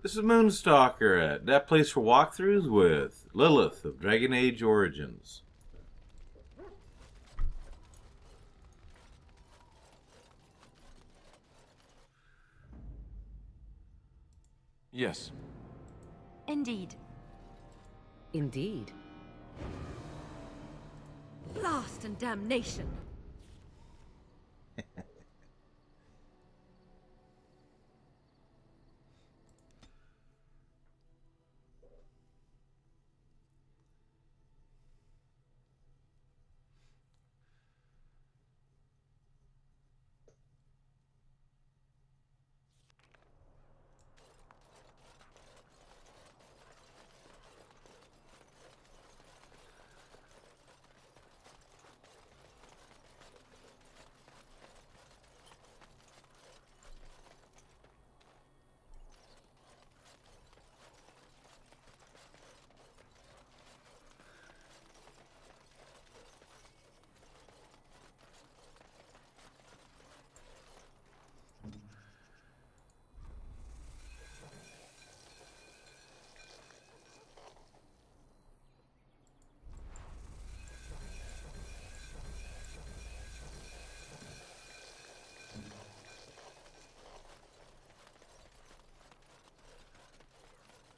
This is Moonstalker at that place for walkthroughs with Lilith of Dragon Age Origins. Yes. Indeed. Indeed. Blast and damnation!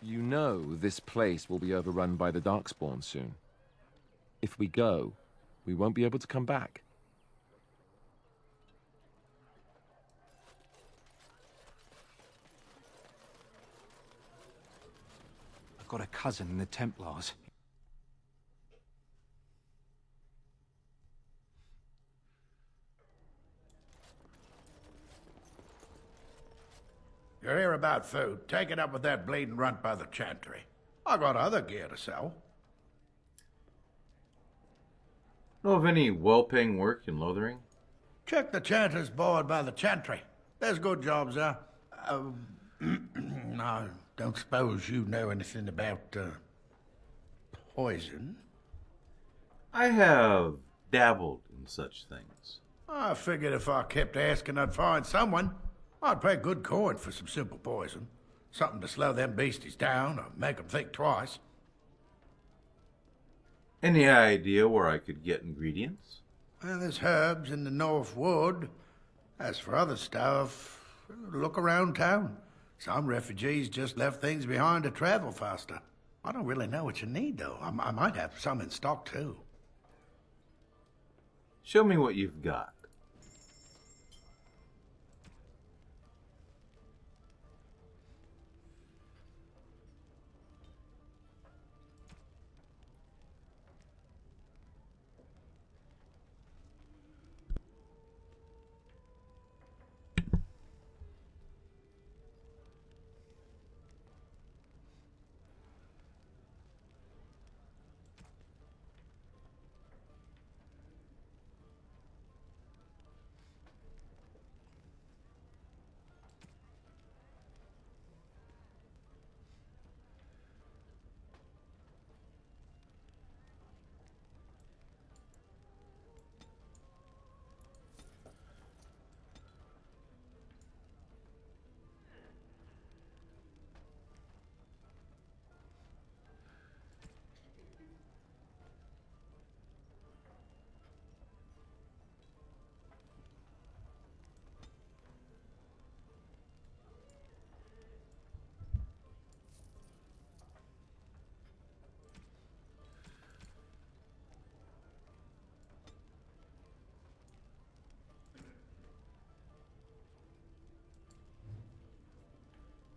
You know this place will be overrun by the Darkspawn soon. If we go, we won't be able to come back. I've got a cousin in the Templars. You're here about food. Take it up with that bleeding runt by the chantry. I got other gear to sell. Know of any well-paying work in Lothering? Check the chanter's board by the chantry. There's good jobs there. I don't suppose you know anything about, poison? I have dabbled in such things. I figured if I kept asking, I'd find someone. I'd pay good coin for some simple poison. Something to slow them beasties down or make them think twice. Any idea where I could get ingredients? Well, there's herbs in the North Wood. As for other stuff, look around town. Some refugees just left things behind to travel faster. I don't really know what you need, though. I might have some in stock, too. Show me what you've got.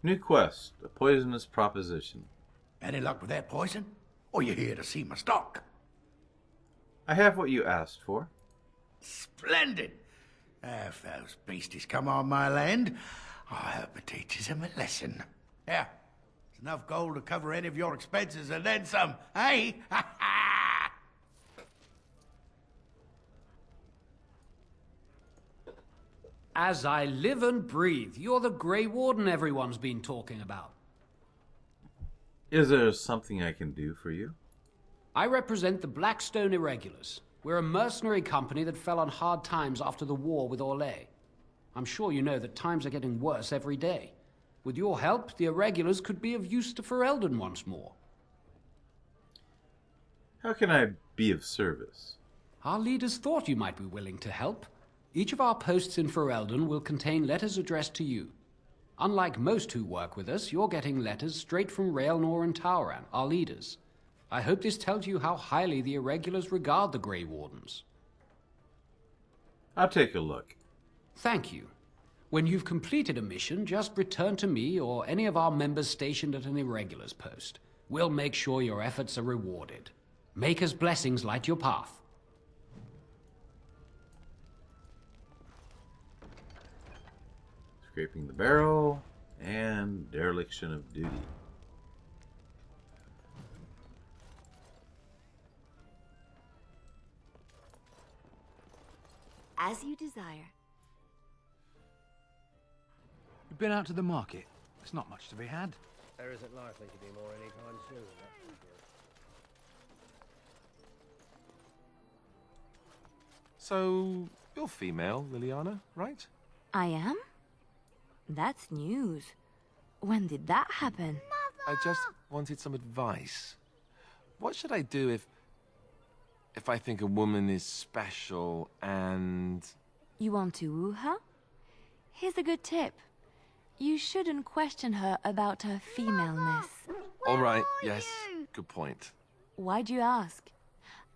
New quest, a poisonous proposition. Any luck with that poison? Or you here to see my stock? I have what you asked for. Splendid! If those beasties come on my land, I hope it teaches them a lesson. Yeah, it's enough gold to cover any of your expenses and then some, eh? Ha ha! As I live and breathe, you're the Grey Warden everyone's been talking about. Is there something I can do for you? I represent the Blackstone Irregulars. We're a mercenary company that fell on hard times after the war with Orlais. I'm sure you know that times are getting worse every day. With your help, the irregulars could be of use to Ferelden once more. How can I be of service? Our leaders thought you might be willing to help. Each of our posts in Ferelden will contain letters addressed to you. Unlike most who work with us, you're getting letters straight from Raelnor and Tauran, our leaders. I hope this tells you how highly the irregulars regard the Grey Wardens. I'll take a look. Thank you. When you've completed a mission, just return to me or any of our members stationed at an irregulars post. We'll make sure your efforts are rewarded. Maker's blessings light your path. Scraping the barrel and dereliction of duty. As you desire. You've been out to the market. There's not much to be had. There isn't likely to be more anytime soon, that's for sure. So, you're female, Liliana, right? I am? That's news. When did that happen? I just wanted some advice. What should I do if I think a woman is special and... You want to woo her? Here's a good tip. You shouldn't question her about her femaleness. All right, yes, good point. Why'd you ask?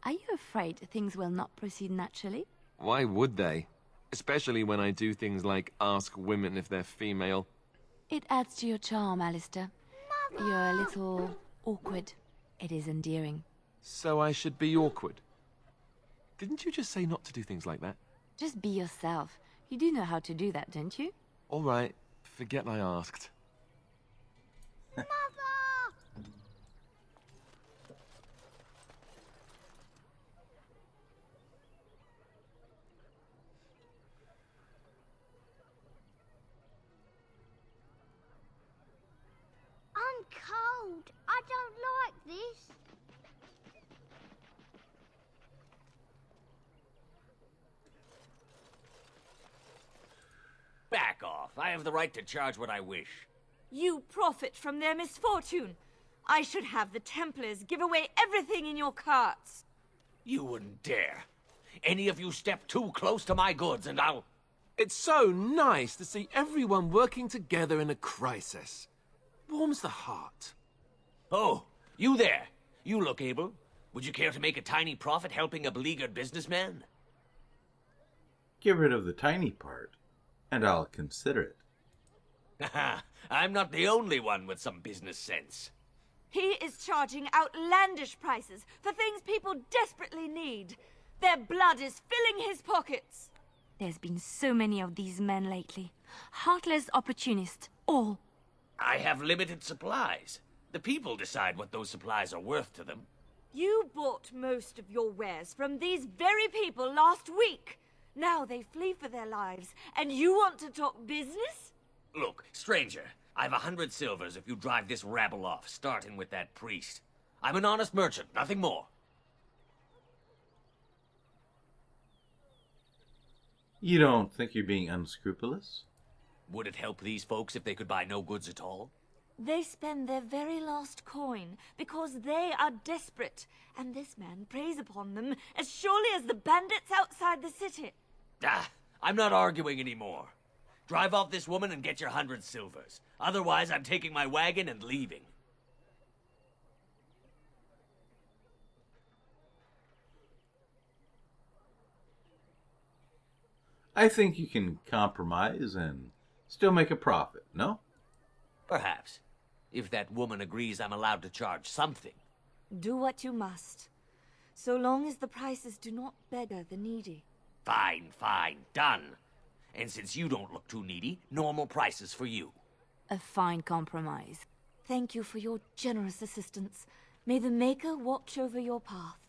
Are you afraid things will not proceed naturally? Why would they? Especially when I do things like ask women if they're female. It adds to your charm, Alistair. You're a little awkward. It is endearing. So I should be awkward. Didn't you just say not to do things like that? Just be yourself. You do know how to do that, don't you? All right, forget I asked. I'm cold. I don't like this. Back off. I have the right to charge what I wish. You profit from their misfortune. I should have the Templars give away everything in your carts. You wouldn't dare. Any of you step too close to my goods and I'll... It's so nice to see everyone working together in a crisis. Warms the heart. Oh, you there. You look able. Would you care to make a tiny profit helping a beleaguered businessman? Get rid of the tiny part, and I'll consider it. Haha, I'm not the only one with some business sense. He is charging outlandish prices for things people desperately need. Their blood is filling his pockets. There's been so many of these men lately. Heartless opportunists, all. I have limited supplies. The people decide what those supplies are worth to them. You bought most of your wares from these very people last week. Now they flee for their lives, and you want to talk business? Look, stranger, I've 100 silvers if you drive this rabble off, starting with that priest. I'm an honest merchant, nothing more. You don't think you're being unscrupulous? Would it help these folks if they could buy no goods at all? They spend their very last coin because they are desperate, and this man preys upon them as surely as the bandits outside the city. Ah, I'm not arguing anymore. Drive off this woman and get your 100 silvers. Otherwise, I'm taking my wagon and leaving. I think you can compromise and still make a profit, no? Perhaps. If that woman agrees I'm allowed to charge something. Do what you must, so long as the prices do not beggar the needy. Fine, fine, done. And since you don't look too needy, normal prices for you. A fine compromise. Thank you for your generous assistance. May the Maker watch over your path.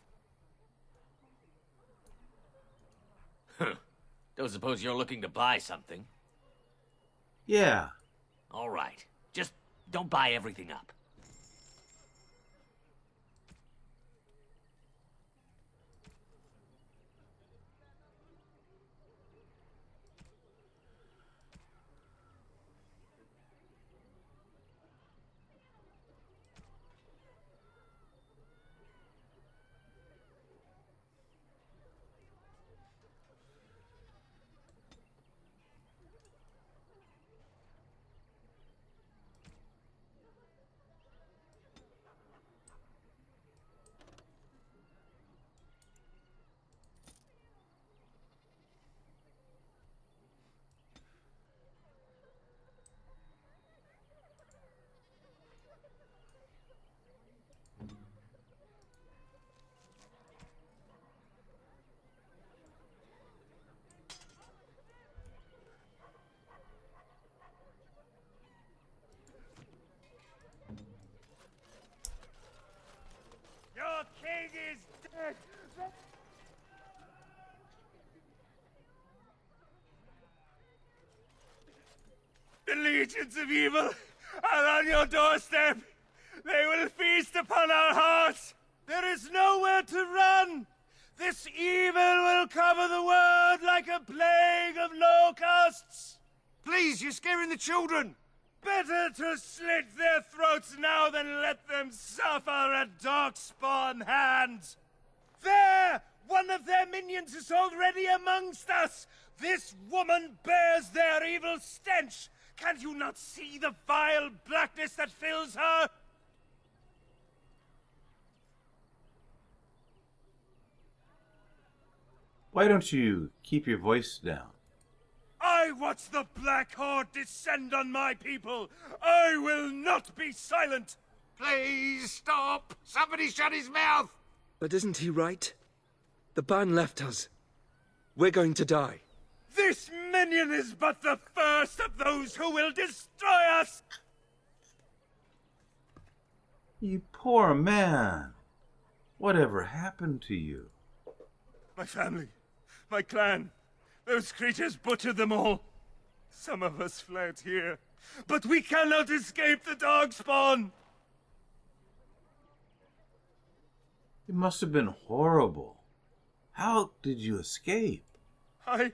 Huh. Don't suppose you're looking to buy something? Yeah. All right. Just don't buy everything up. The legions of evil are on your doorstep. They will feast upon our hearts. There is nowhere to run. This evil will cover the world like a plague of locusts. Please, you're scaring the children. Better to slit their throats now than let them suffer at Darkspawn hands. There! One of their minions is already amongst us. This woman bears their evil stench. Can you not see the vile blackness that fills her? Why don't you keep your voice down? I watch the Black Horde descend on my people. I will not be silent. Please stop. Somebody shut his mouth. But isn't he right? The ban left us. We're going to die. This minion is but the first of those who will destroy us. You poor man. Whatever happened to you? My family, my clan, those creatures butchered them all. Some of us fled here, but we cannot escape the Darkspawn. It must have been horrible. How did you escape? I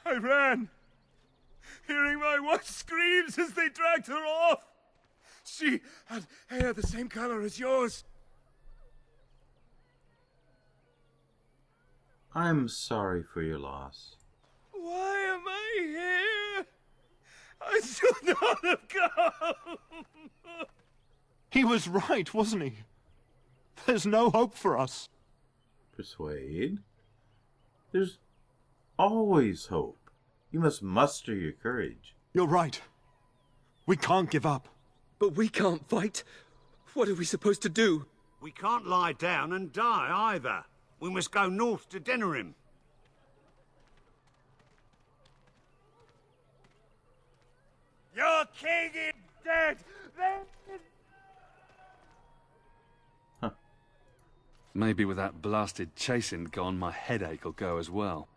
ran, hearing my wife's screams as they dragged her off. She had hair the same color as yours. I'm sorry for your loss. Why am I here? I should not have come. He was right, wasn't he? There's no hope for us. Persuade? There's always hope. You must muster your courage. You're right. We can't give up. But we can't fight. What are we supposed to do? We can't lie down and die either. We must go north to Denerim. Your king is dead. Maybe with that blasted chasing gone, my headache will go as well.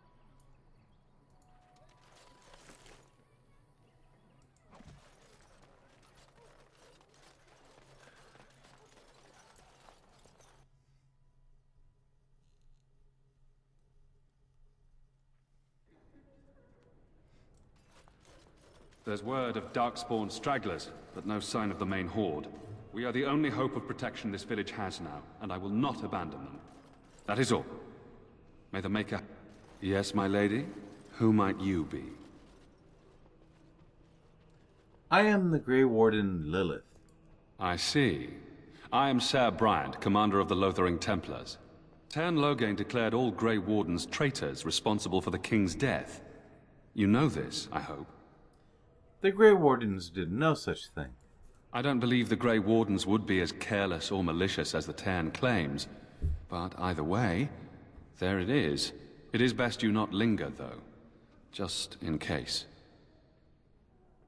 There's word of Darkspawn stragglers, but no sign of the main horde. We are the only hope of protection this village has now, and I will not abandon them. That is all. May the Maker... Yes, my lady? Who might you be? I am the Grey Warden Lilith. I see. I am Ser Bryant, commander of the Lothering Templars. Tern Loghain declared all Grey Wardens traitors responsible for the King's death. You know this, I hope. The Grey Wardens did no such thing. I don't believe the Grey Wardens would be as careless or malicious as the Tern claims. But either way, there it is. It is best you not linger, though. Just in case.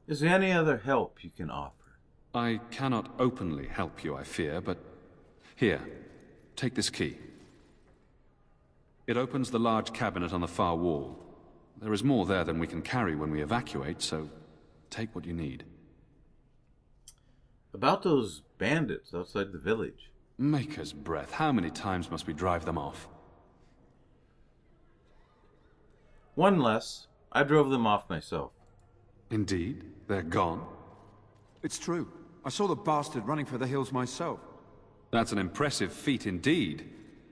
Is there any other help you can offer? I cannot openly help you, I fear, but... Here, take this key. It opens the large cabinet on the far wall. There is more there than we can carry when we evacuate, so take what you need. About those bandits outside the village. Maker's breath, how many times must we drive them off? One less. I drove them off myself. Indeed? They're gone? It's true. I saw the bastard running for the hills myself. That's an impressive feat indeed.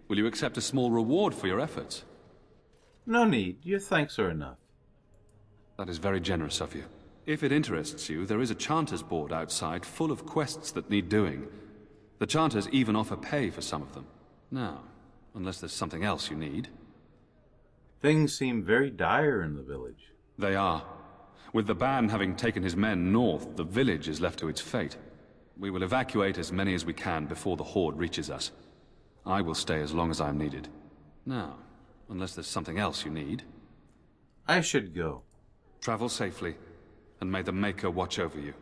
Will you accept a small reward for your efforts? No need. Your thanks are enough. That is very generous of you. If it interests you, there is a Chanter's board outside full of quests that need doing. The Chanters even offer pay for some of them. Now, unless there's something else you need. Things seem very dire in the village. They are. With the ban having taken his men north, the village is left to its fate. We will evacuate as many as we can before the Horde reaches us. I will stay as long as I am needed. Now, unless there's something else you need. I should go. Travel safely, and may the Maker watch over you.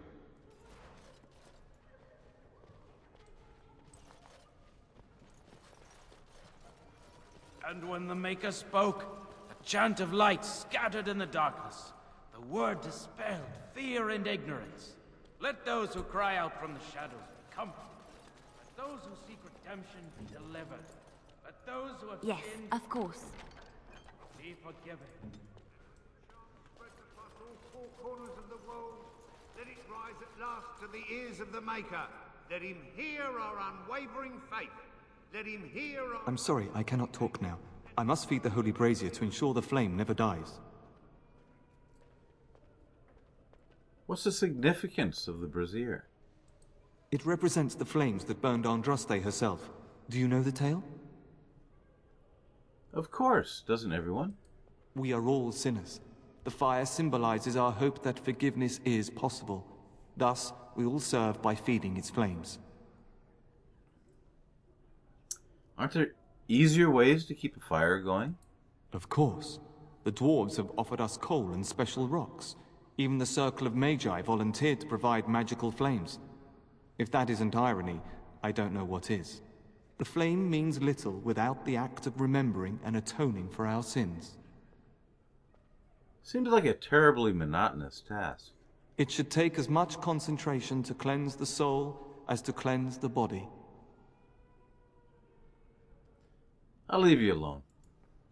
And when the Maker spoke, a chant of light scattered in the darkness. The word dispelled fear and ignorance. Let those who cry out from the shadows be comforted. Let those who seek redemption be delivered. Let those who have Yes, sinned of course. be forgiven. Spreads across all four corners of the world. Let it rise at last to the ears of the Maker. Let him hear our unwavering faith. Let him hear our... I'm sorry, I cannot talk now. I must feed the holy brazier to ensure the flame never dies. What's the significance of the brazier? It represents the flames that burned Andraste herself. Do you know the tale? Of course, doesn't everyone? We are all sinners. The fire symbolizes our hope that forgiveness is possible. Thus, we all serve by feeding its flames. Aren't there easier ways to keep a fire going? Of course. The dwarves have offered us coal and special rocks. Even the Circle of Magi volunteered to provide magical flames. If that isn't irony, I don't know what is. The flame means little without the act of remembering and atoning for our sins. Seems like a terribly monotonous task. It should take as much concentration to cleanse the soul as to cleanse the body. I'll leave you alone.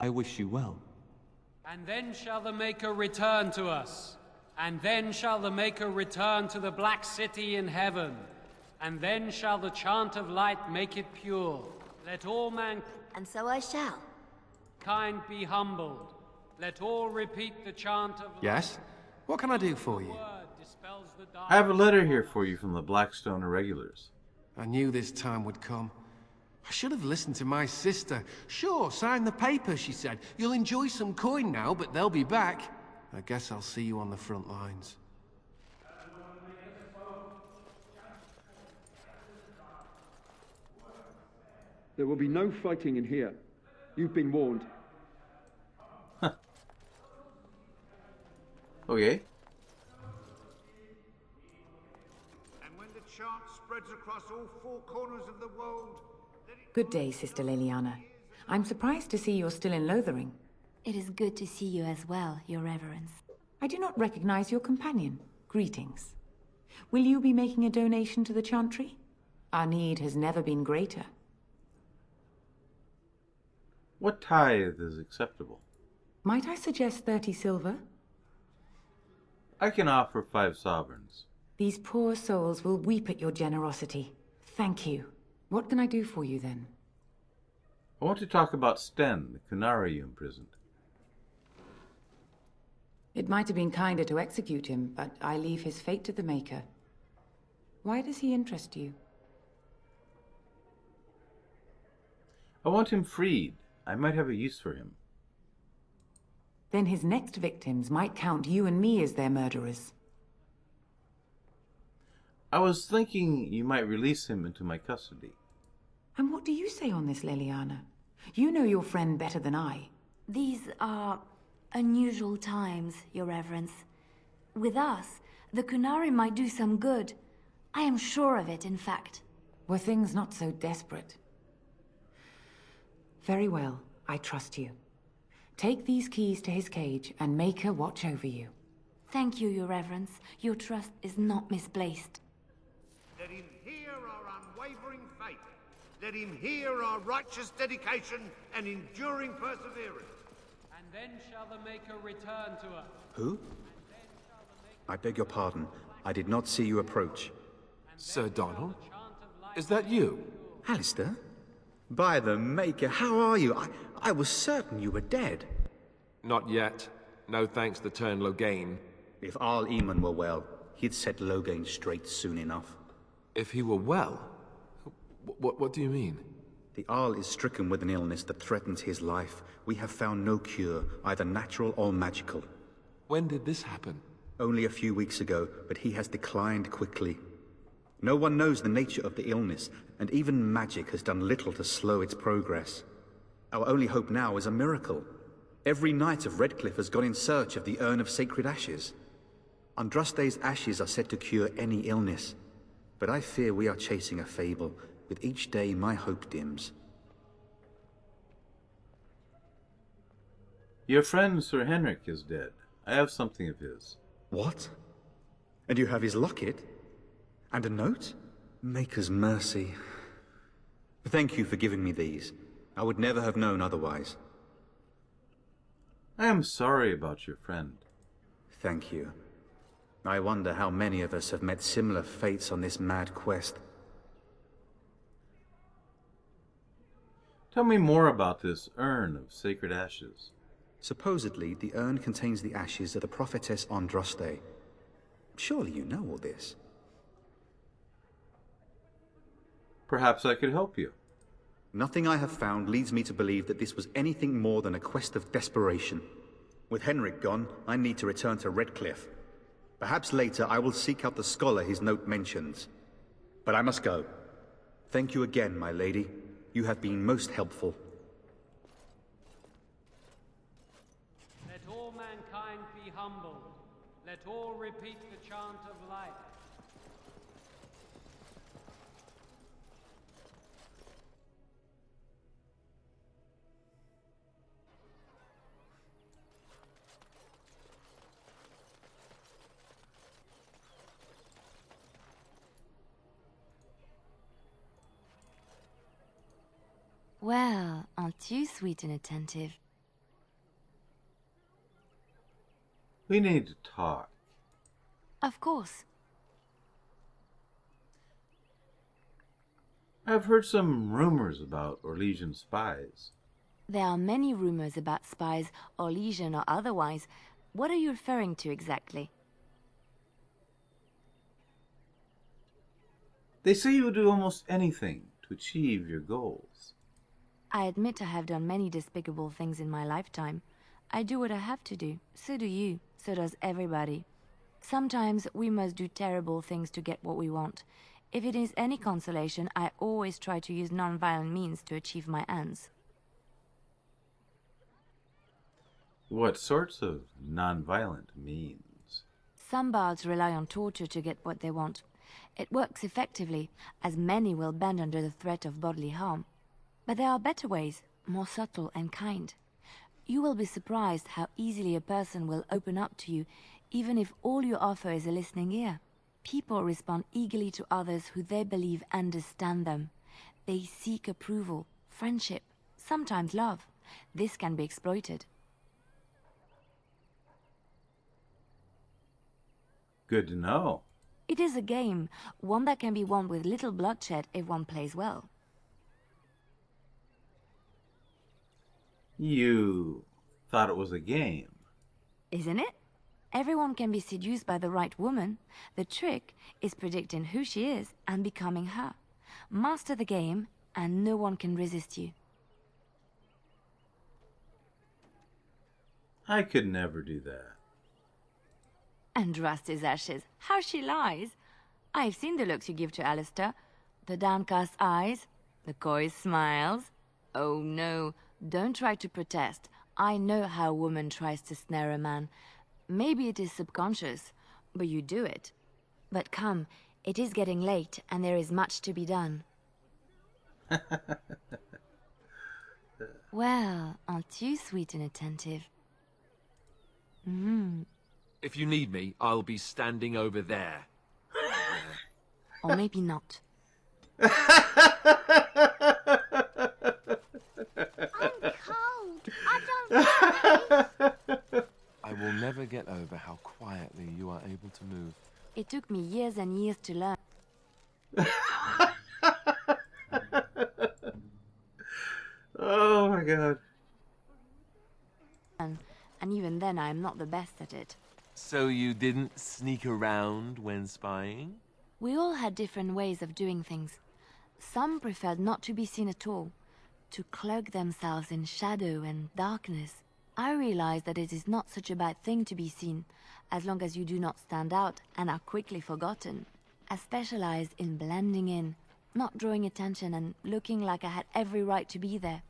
I wish you well. And then shall the Maker return to us. And then shall the Maker return to the Black City in heaven. And then shall the chant of light make it pure. Let all mankind... And so I shall. Be humbled. Let all repeat the chant of light. Yes? What can I do for you? I have a letter here for you from the Blackstone Irregulars. I knew this time would come. I should have listened to my sister. Sure, sign the paper, she said. You'll enjoy some coin now, but they'll be back. I guess I'll see you on the front lines. There will be no fighting in here. You've been warned. Okay. And when the chant spreads across all four corners of the world... Good day, Sister Leliana. I'm surprised to see you're still in Lothering. It is good to see you as well, Your Reverence. I do not recognize your companion. Greetings. Will you be making a donation to the Chantry? Our need has never been greater. What tithe is acceptable? Might I suggest 30 silver? I can offer 5 sovereigns. These poor souls will weep at your generosity. Thank you. What can I do for you, then? I want to talk about Sten, the Canary you imprisoned. It might have been kinder to execute him, but I leave his fate to the Maker. Why does he interest you? I want him freed. I might have a use for him. Then his next victims might count you and me as their murderers. I was thinking you might release him into my custody. And what do you say on this, Leliana? You know your friend better than I. These are unusual times, Your Reverence. With us, the Kunari might do some good. I am sure of it, in fact. Were things not so desperate? Very well, I trust you. Take these keys to his cage and make her watch over you. Thank you, Your Reverence. Your trust is not misplaced. Let him hear our unwavering faith. Let him hear our righteous dedication and enduring perseverance. And then shall the Maker return to us. Who? I beg your pardon. I did not see you approach. Sir Donald? Is that you? Alistair? By the Maker, how are you? I was certain you were dead. Not yet. No thanks to turn Loghain. If Arl Eamon were well, he'd set Loghain straight soon enough. If he were well? What do you mean? The Arl is stricken with an illness that threatens his life. We have found no cure, either natural or magical. When did this happen? Only a few weeks ago, but he has declined quickly. No one knows the nature of the illness, and even magic has done little to slow its progress. Our only hope now is a miracle. Every knight of Redcliffe has gone in search of the Urn of Sacred Ashes. Andraste's ashes are said to cure any illness, but I fear we are chasing a fable. With each day, my hope dims. Your friend Sir Henrik is dead. I have something of his. What? And you have his locket? And a note? Maker's mercy. Thank you for giving me these. I would never have known otherwise. I am sorry about your friend. Thank you. I wonder how many of us have met similar fates on this mad quest. Tell me more about this urn of sacred ashes. Supposedly, the urn contains the ashes of the prophetess Andraste. Surely you know all this. Perhaps I could help you. Nothing I have found leads me to believe that this was anything more than a quest of desperation. With Henrik gone, I need to return to Redcliffe. Perhaps later I will seek out the scholar his note mentions. But I must go. Thank you again, my lady. You have been most helpful. Let all mankind be humbled. Let all repeat the chant of life. Well, aren't you sweet and attentive? We need to talk. Of course. I've heard some rumors about Orlesian spies. There are many rumors about spies, Orlesian or otherwise. What are you referring to exactly? They say you will do almost anything to achieve your goals. I admit I have done many despicable things in my lifetime. I do what I have to do. So do you. So does everybody. Sometimes we must do terrible things to get what we want. If it is any consolation, I always try to use non-violent means to achieve my ends. What sorts of non-violent means? Some bards rely on torture to get what they want. It works effectively, as many will bend under the threat of bodily harm. But there are better ways, more subtle and kind. You will be surprised how easily a person will open up to you, even if all you offer is a listening ear. People respond eagerly to others who they believe understand them. They seek approval, friendship, sometimes love. This can be exploited. Good to know. It is a game, one that can be won with little bloodshed if one plays well. You thought it was a game. Isn't it? Everyone can be seduced by the right woman. The trick is predicting who she is and becoming her. Master the game, and no one can resist you. I could never do that. And rust his ashes. How she lies! I've seen the looks you give to Alistair. The downcast eyes, the coy smiles. Oh no, don't try to protest. I know how a woman tries to snare a man. Maybe it is subconscious, but you do it. But come, it is getting late, and there is much to be done. Well, aren't you sweet and attentive? If you need me, I'll be standing over there. Or maybe not. I'm cold. I don't like I will never get over how quietly you are able to move. It took me years and years to learn. Oh my god. And even then I am not the best at it. So you didn't sneak around when spying? We all had different ways of doing things. Some preferred not to be seen at all, to cloak themselves in shadow and darkness. I realized that it is not such a bad thing to be seen, as long as you do not stand out and are quickly forgotten. I specialized in blending in, not drawing attention and looking like I had every right to be there.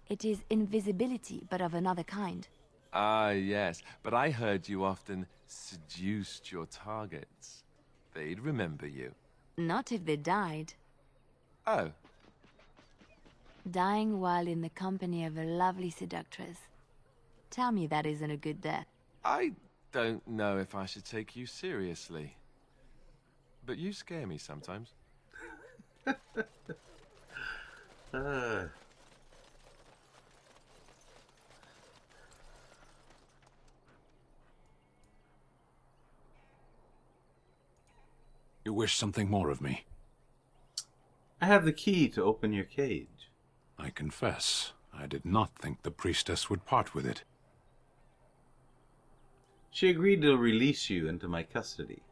It is invisibility, but of another kind. Ah, yes, but I heard you often seduced your targets. They'd remember you. Not if they died. Oh. Dying while in the company of a lovely seductress. Tell me that isn't a good death. I don't know if I should take you seriously. But you scare me sometimes. You wish something more of me? I have the key to open your cage. I confess, I did not think the priestess would part with it. She agreed to release you into my custody.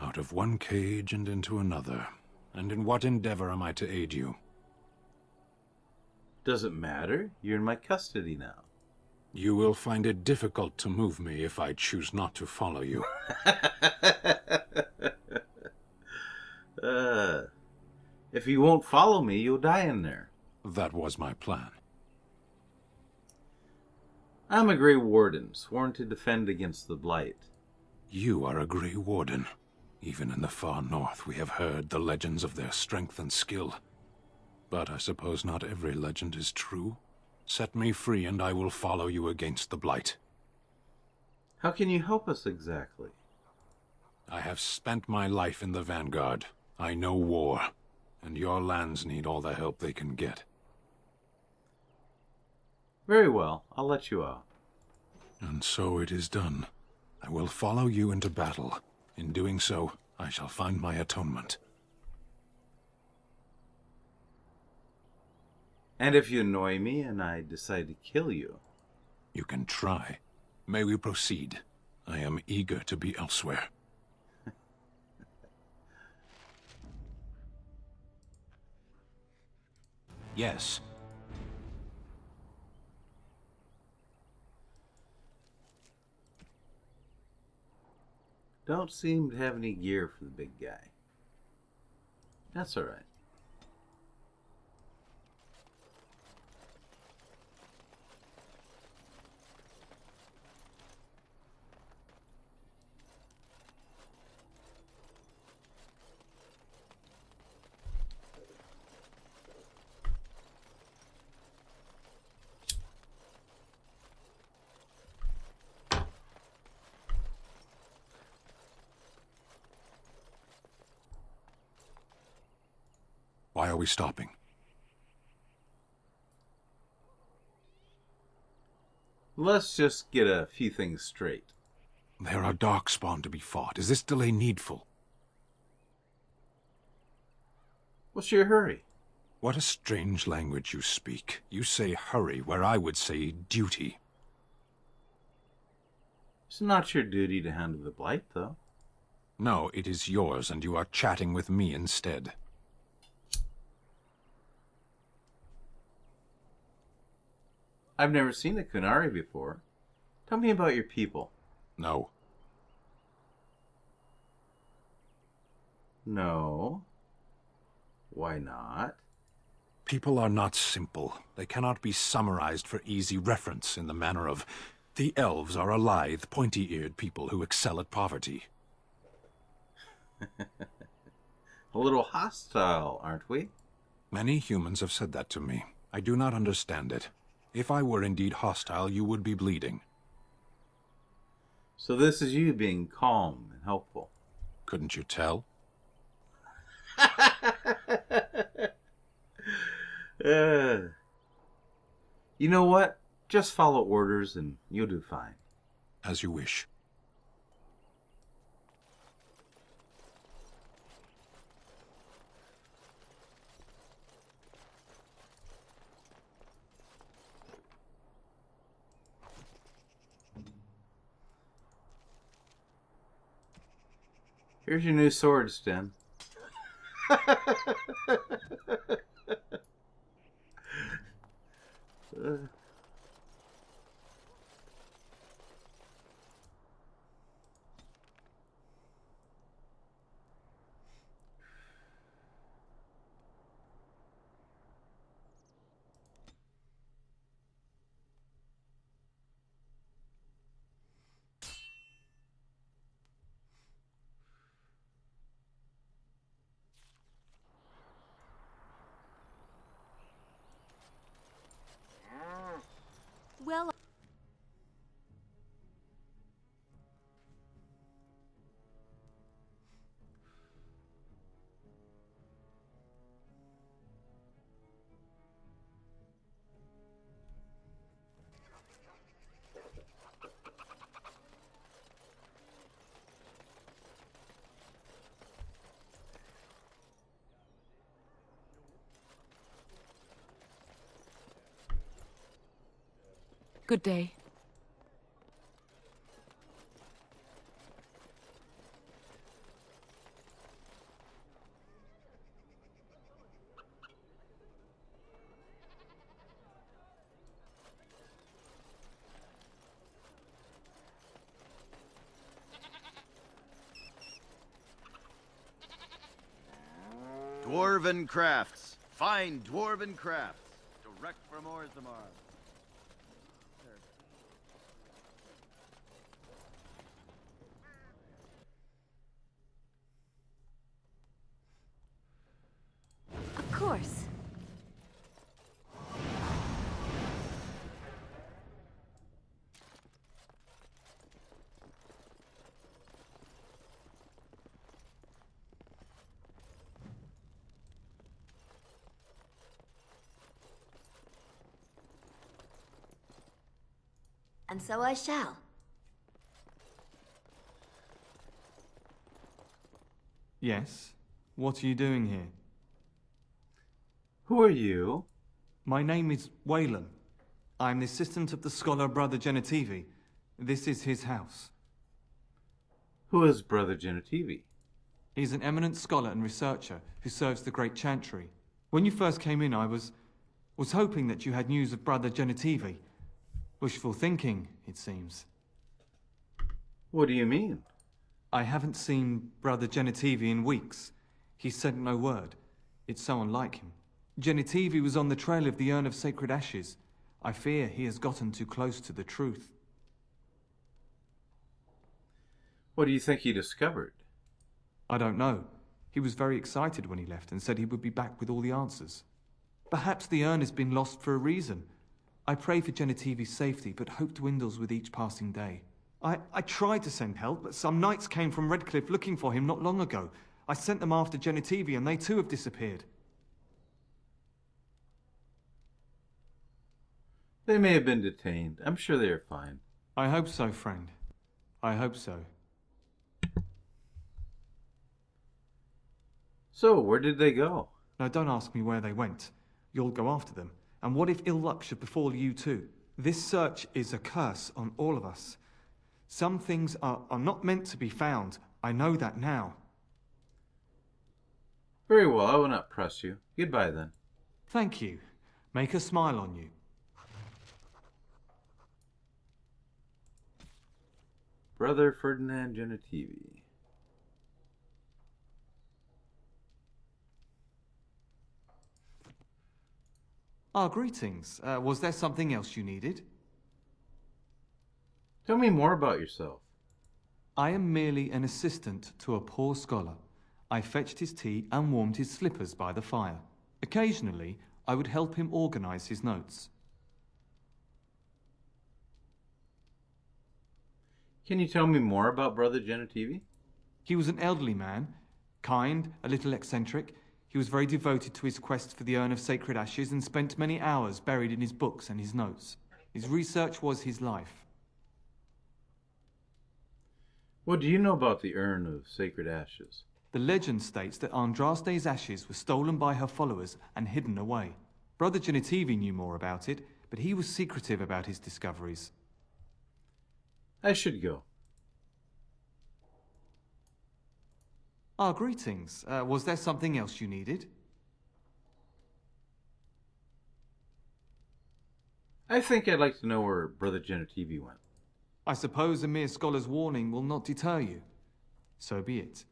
Out of one cage and into another. And in what endeavor am I to aid you? Doesn't matter. You're in my custody now. You will find it difficult to move me if I choose not to follow you. If you won't follow me, you'll die in there. That was my plan. I'm a Grey Warden, sworn to defend against the Blight. You are a Grey Warden. Even in the far north, we have heard the legends of their strength and skill. But I suppose not every legend is true. Set me free, and I will follow you against the Blight. How can you help us exactly? I have spent my life in the Vanguard. I know war, and your lands need all the help they can get. Very well, I'll let you out. And so it is done. I will follow you into battle. In doing so, I shall find my atonement. And if you annoy me and I decide to kill you? You can try. May we proceed? I am eager to be elsewhere. Yes. Don't seem to have any gear for the big guy. That's all right. Why are we stopping? Let's just get a few things straight. There are Darkspawn to be fought. Is this delay needful? What's your hurry? What a strange language you speak. You say hurry, where I would say duty. It's not your duty to handle the Blight, though. No, it is yours, and you are chatting with me instead. I've never seen a Kunari before. Tell me about your people. No. No. Why not? People are not simple. They cannot be summarized for easy reference in the manner of, the elves are a lithe, pointy-eared people who excel at poverty. A little hostile, aren't we? Many humans have said that to me. I do not understand it. If I were indeed hostile, you would be bleeding. So this is you being calm and helpful. Couldn't you tell? You know what? Just follow orders and you'll do fine. As you wish. Here's your new sword, Sten. Good day. Dwarven crafts. Fine dwarven crafts. Direct from Orzammar. Of course. And so I shall. Yes? What are you doing here? Who are you? My name is Wayland. I'm the assistant of the scholar Brother Genitivi. This is his house. Who is Brother Genitivi? He's an eminent scholar and researcher who serves the Great Chantry. When you first came in, I was hoping that you had news of Brother Genitivi. Wishful thinking, it seems. What do you mean? I haven't seen Brother Genitivi in weeks. He sent no word. It's so unlike him. Genitivi was on the trail of the Urn of Sacred Ashes. I fear he has gotten too close to the truth. What do you think he discovered? I don't know. He was very excited when he left and said he would be back with all the answers. Perhaps the urn has been lost for a reason. I pray for Genitivi's safety, but hope dwindles with each passing day. I tried to send help, but some knights came from Redcliffe looking for him not long ago. I sent them after Genitivi, and they too have disappeared. They may have been detained. I'm sure they are fine. I hope so, friend. I hope so. So, where did they go? No, don't ask me where they went. You'll go after them. And what if ill luck should befall you too? This search is a curse on all of us. Some things are not meant to be found. I know that now. Very well, I will not press you. Goodbye then. Thank you. Make a smile on you. Brother Ferdinand Genitivi. Greetings. Was there something else you needed? Tell me more about yourself. I am merely an assistant to a poor scholar. I fetched his tea and warmed his slippers by the fire. Occasionally, I would help him organize his notes. Can you tell me more about Brother Genitivi? He was an elderly man, kind, a little eccentric. He was very devoted to his quest for the Urn of Sacred Ashes and spent many hours buried in his books and his notes. His research was his life. What do you know about the Urn of Sacred Ashes? The legend states that Andraste's ashes were stolen by her followers and hidden away. Brother Genitivi knew more about it, but he was secretive about his discoveries. I should go. Greetings. Was there something else you needed? I think I'd like to know where Brother Genitivi went. I suppose a mere scholar's warning will not deter you. So be it.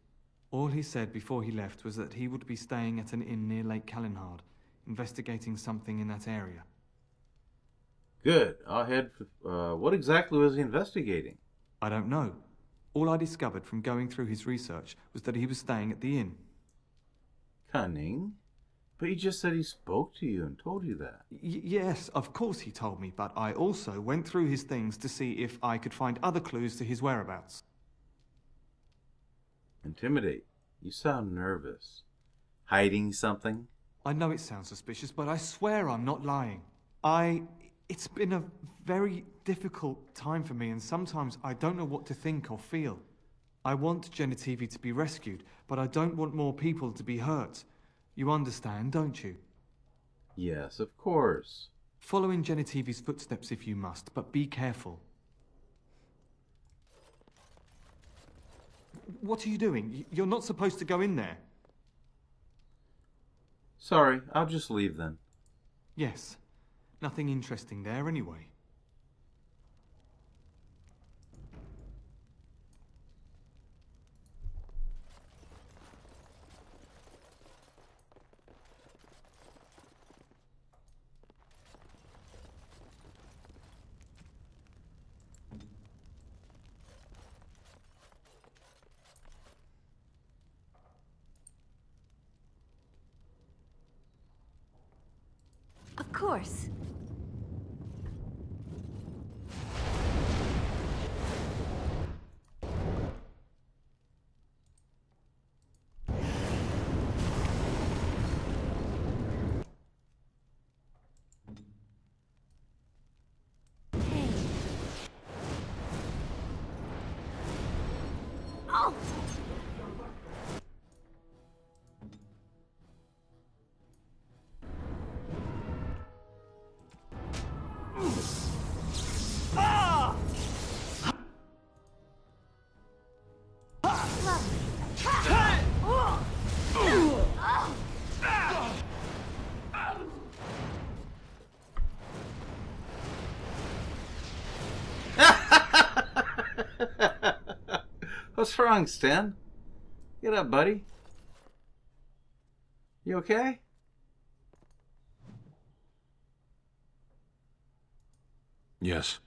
All he said before he left was that he would be staying at an inn near Lake Calenhard, investigating something in that area. Good. I'll head for... what exactly was he investigating? I don't know. All I discovered from going through his research was that he was staying at the inn. Cunning? But he just said he spoke to you and told you that. Yes, of course he told me, but I also went through his things to see if I could find other clues to his whereabouts. Intimidate. You sound nervous. Hiding something? I know it sounds suspicious, but I swear I'm not lying. It's been a very difficult time for me, and sometimes I don't know what to think or feel. I want Genitivi to be rescued, but I don't want more people to be hurt. You understand, don't you? Yes, of course. Follow in Genitivi's footsteps if you must, but be careful. What are you doing? You're not supposed to go in there. Sorry, I'll just leave then. Yes. Nothing interesting there anyway. Of course. Oh! What's wrong, Sten? Get up, buddy. You okay? Yes.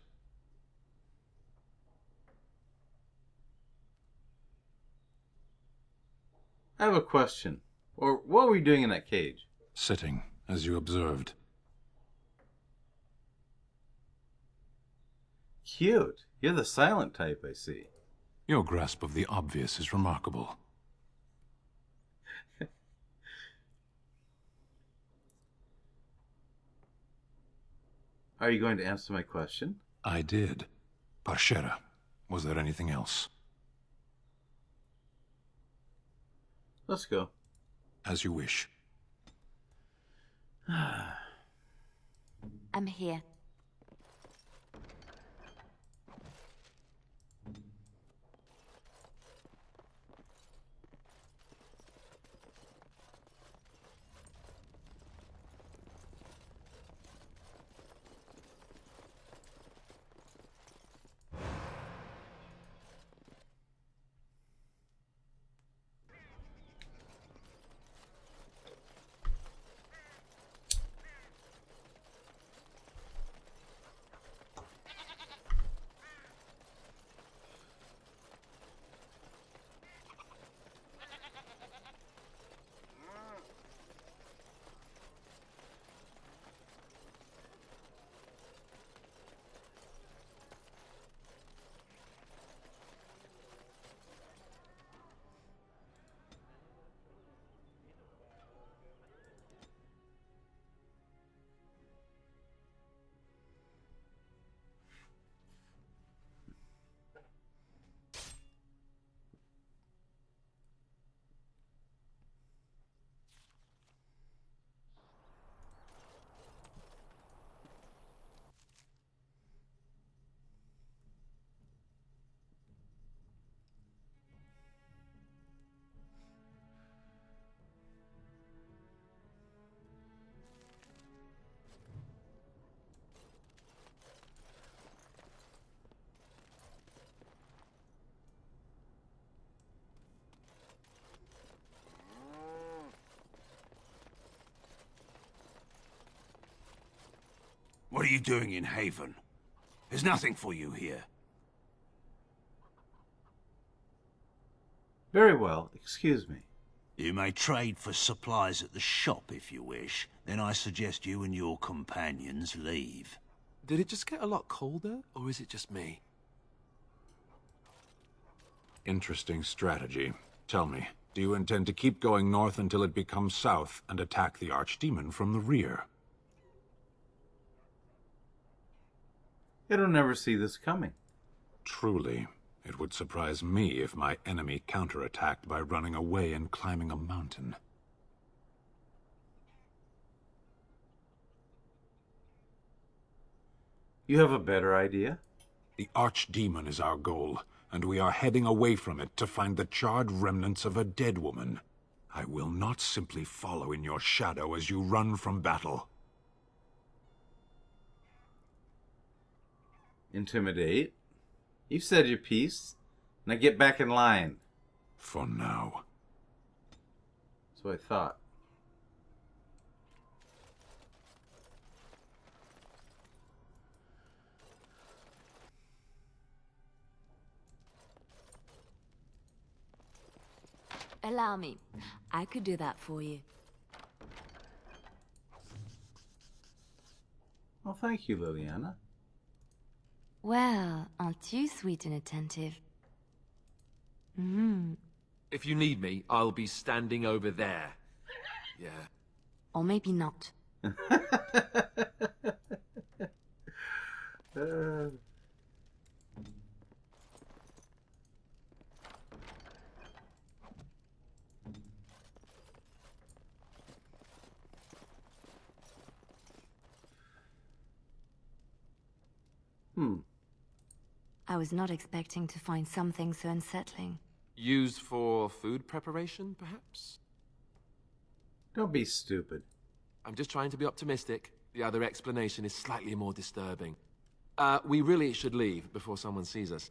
I have a question. Or what were you doing in that cage? Sitting, as you observed. Cute. You're the silent type, I see. Your grasp of the obvious is remarkable. Are you going to answer my question? I did. Parshera, was there anything else? Let's go. As you wish. I'm here. What are you doing in Haven? There's nothing for you here. Very well, excuse me. You may trade for supplies at the shop if you wish. Then I suggest you and your companions leave. Did it just get a lot colder, or is it just me? Interesting strategy. Tell me, do you intend to keep going north until it becomes south and attack the Archdemon from the rear? It'll never see this coming. Truly, it would surprise me if my enemy counterattacked by running away and climbing a mountain. You have a better idea? The Archdemon is our goal, and we are heading away from it to find the charred remnants of a dead woman. I will not simply follow in your shadow as you run from battle. Intimidate? You've said your piece. Now get back in line. For now. That's what I thought. Allow me. I could do that for you. Well, thank you, Liliana. Well, aren't you sweet and attentive? If you need me, I'll be standing over there. Yeah. Or maybe not. I was not expecting to find something so unsettling. Used for food preparation, perhaps? Don't be stupid. I'm just trying to be optimistic. The other explanation is slightly more disturbing. We really should leave before someone sees us.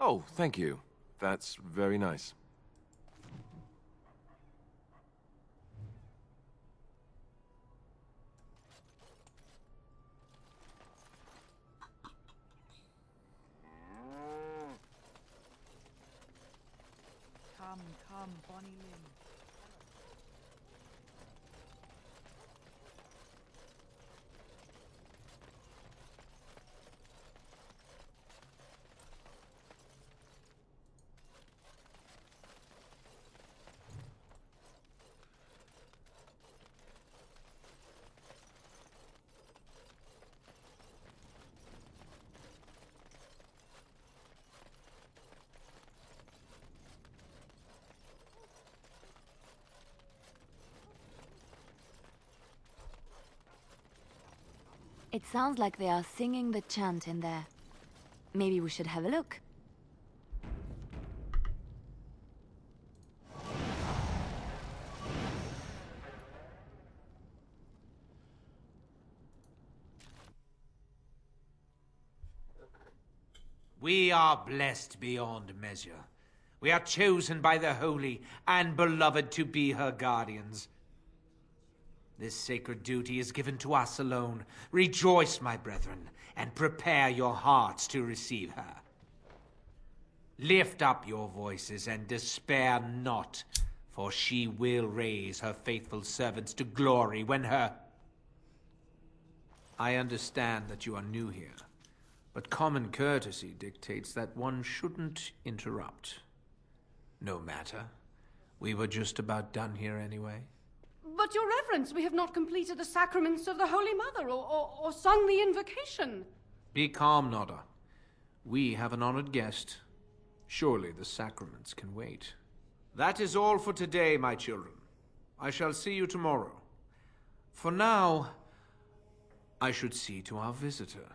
Oh, thank you. That's very nice. Come, Bonnie Lynn. It sounds like they are singing the chant in there. Maybe we should have a look. We are blessed beyond measure. We are chosen by the holy and beloved to be her guardians. This sacred duty is given to us alone. Rejoice, my brethren, and prepare your hearts to receive her. Lift up your voices and despair not, for she will raise her faithful servants to glory when her... I understand that you are new here, but common courtesy dictates that one shouldn't interrupt. No matter. We were just about done here anyway. But, Your Reverence, we have not completed the sacraments of the Holy Mother or sung the invocation. Be calm, Nodda. We have an honored guest. Surely the sacraments can wait. That is all for today, my children. I shall see you tomorrow. For now, I should see to our visitor.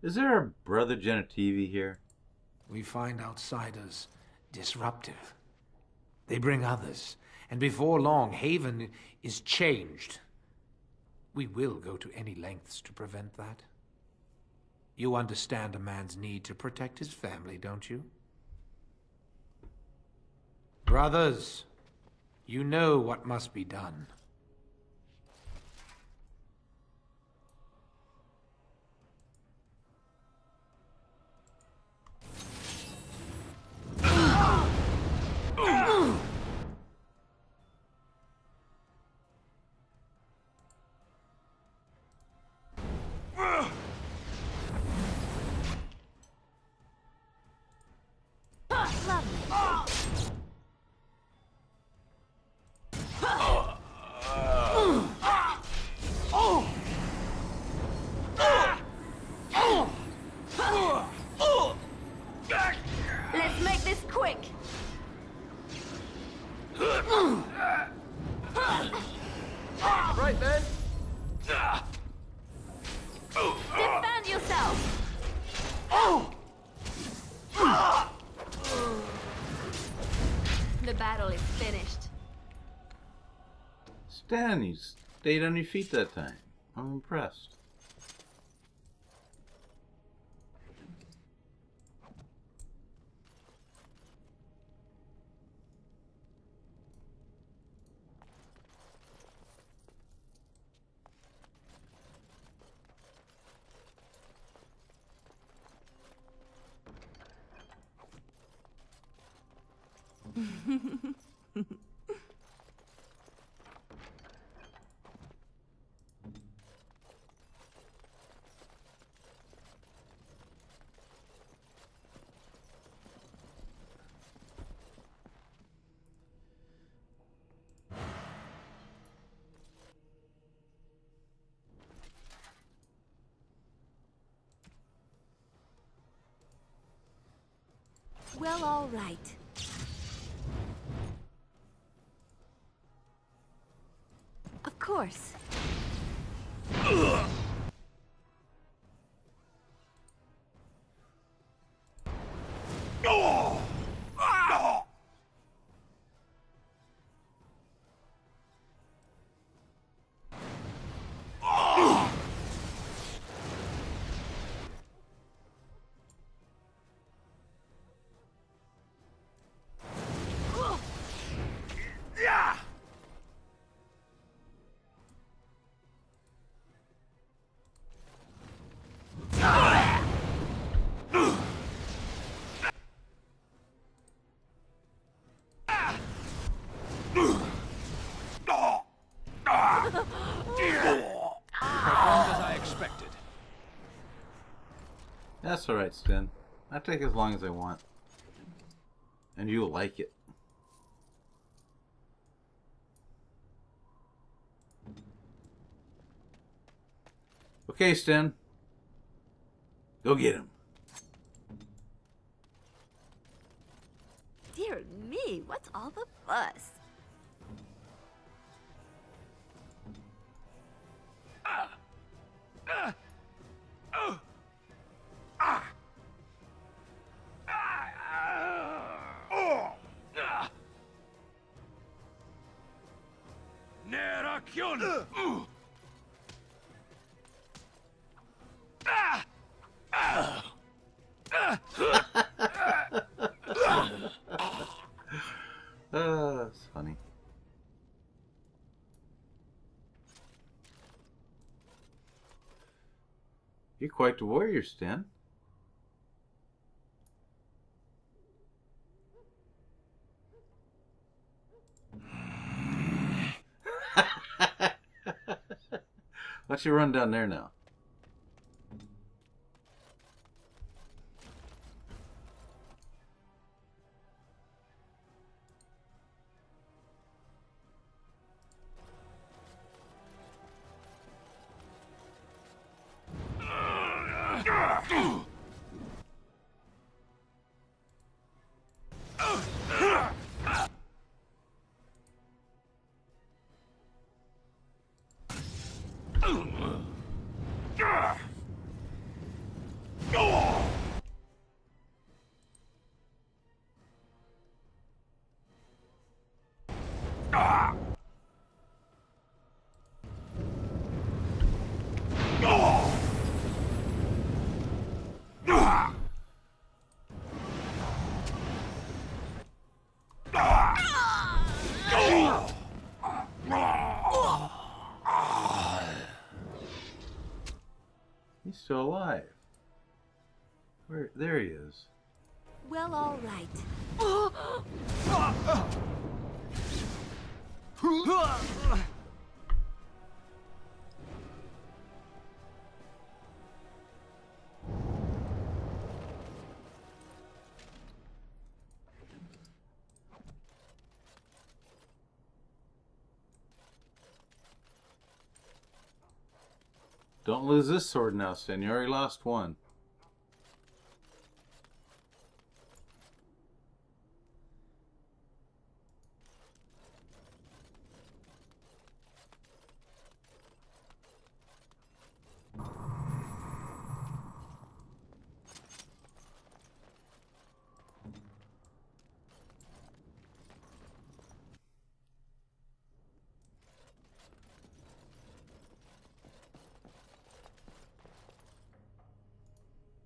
Is there a Brother Genitivi here? We find outsiders disruptive. They bring others, and before long, Haven is changed. We will go to any lengths to prevent that. You understand a man's need to protect his family, don't you? Brothers, you know what must be done. Sten, you stayed on your feet that time. I'm impressed. Well, all right. Of course. Performed as I expected. That's alright, Sten. I take as long as I want. And you'll like it. Okay, Sten. Go get him. Dear me, what's all the fuss? That's funny. You're quite the warrior, Sten. Let's you run down there now. He's still alive. Where? There he is. Well, all right. Don't lose this sword now, Sten. You already lost one.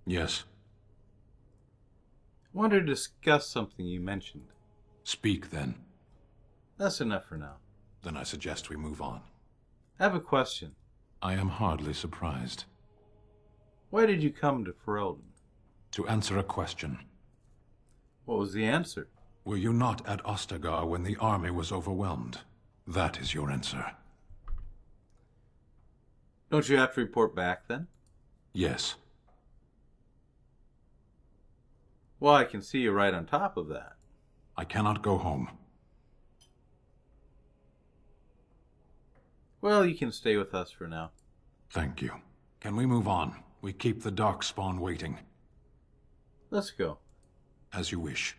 Yes. I wanted to discuss something you mentioned. Speak, then. That's enough for now. Then I suggest we move on. I have a question. I am hardly surprised. Why did you come to Ferelden? To answer a question. What was the answer? Were you not at Ostagar when the army was overwhelmed? That is your answer. Don't you have to report back, then? Yes. Well, I can see you right on top of that. I cannot go home. Well, you can stay with us for now. Thank you. Can we move on? We keep the Darkspawn waiting. Let's go. As you wish.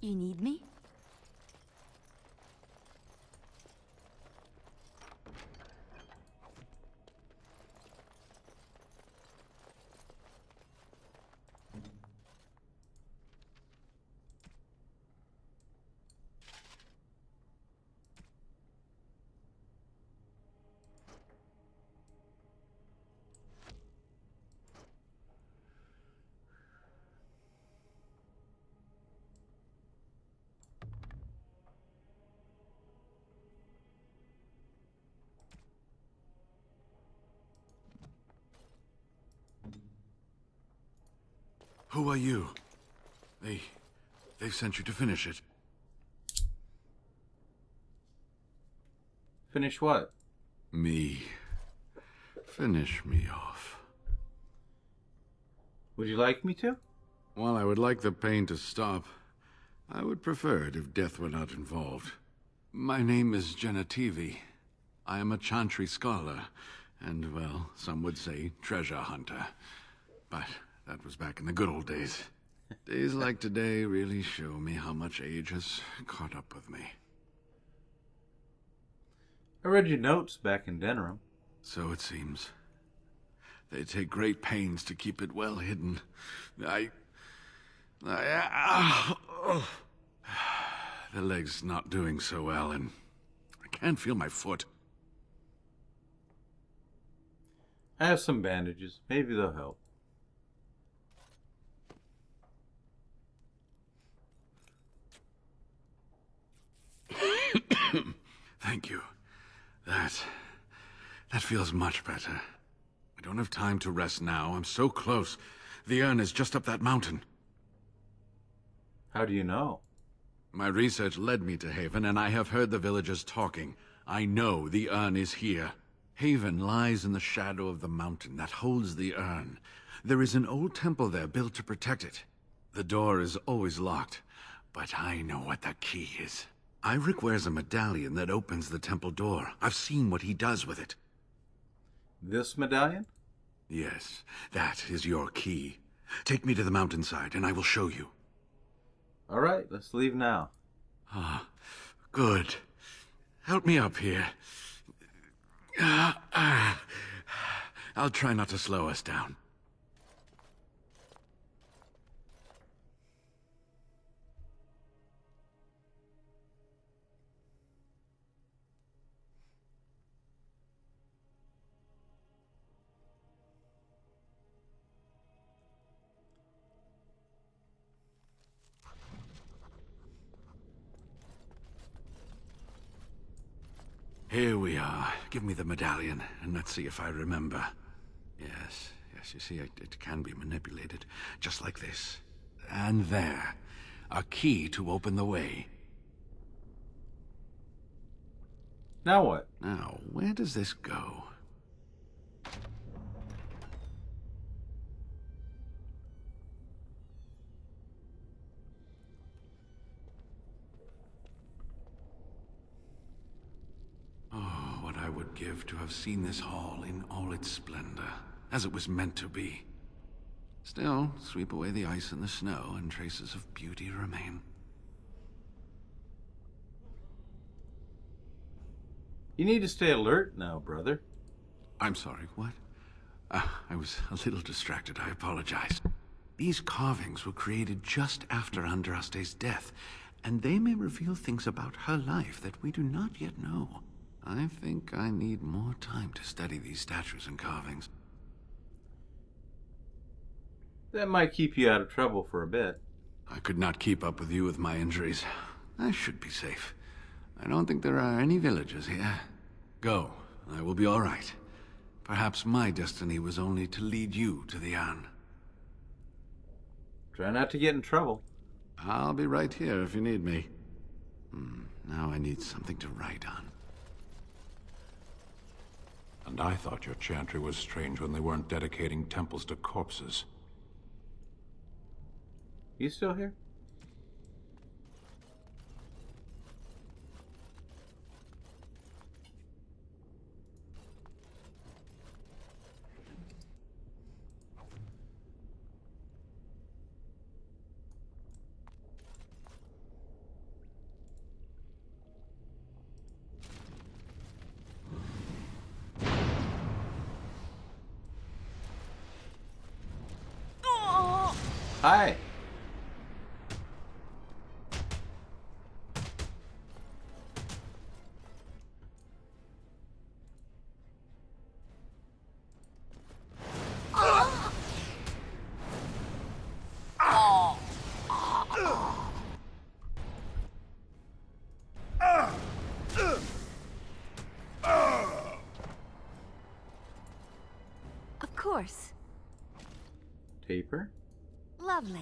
You need me? Who are you? They've sent you to finish it. Finish what? Me. Finish me off. Would you like me to? While I would like the pain to stop, I would prefer it if death were not involved. My name is Genetivi. I am a Chantry scholar, and, well, some would say treasure hunter. But that was back in the good old days. Days like today really show me how much age has caught up with me. I read your notes back in Denerim. So it seems. They take great pains to keep it well hidden. The leg's not doing so well, and I can't feel my foot. I have some bandages. Maybe they'll help. Thank you. That feels much better. I don't have time to rest now. I'm so close. The urn is just up that mountain. How do you know? My research led me to Haven, and I have heard the villagers talking. I know the urn is here. Haven lies in the shadow of the mountain that holds the urn. There is an old temple there built to protect it. The door is always locked, but I know what the key is. Iric wears a medallion that opens the temple door. I've seen what he does with it. This medallion? Yes, that is your key. Take me to the mountainside, and I will show you. All right, let's leave now. Ah, good. Help me up here. I'll try not to slow us down. Here we are. Give me the medallion, and let's see if I remember. Yes, you see, it can be manipulated, just like this. And there. A key to open the way. Now what? Now, where does this go? I would give to have seen this hall in all its splendor, as it was meant to be. Still, sweep away the ice and the snow, and traces of beauty remain. You need to stay alert now, brother. I'm sorry, what? I was a little distracted, I apologize. These carvings were created just after Andraste's death, and they may reveal things about her life that we do not yet know. I think I need more time to study these statues and carvings. That might keep you out of trouble for a bit. I could not keep up with you with my injuries. I should be safe. I don't think there are any villagers here. Go. I will be all right. Perhaps my destiny was only to lead you to the urn. Try not to get in trouble. I'll be right here if you need me. Now I need something to write on. And I thought your chantry was strange when they weren't dedicating temples to corpses. You still here? Hi. Of course. Paper? Lovely.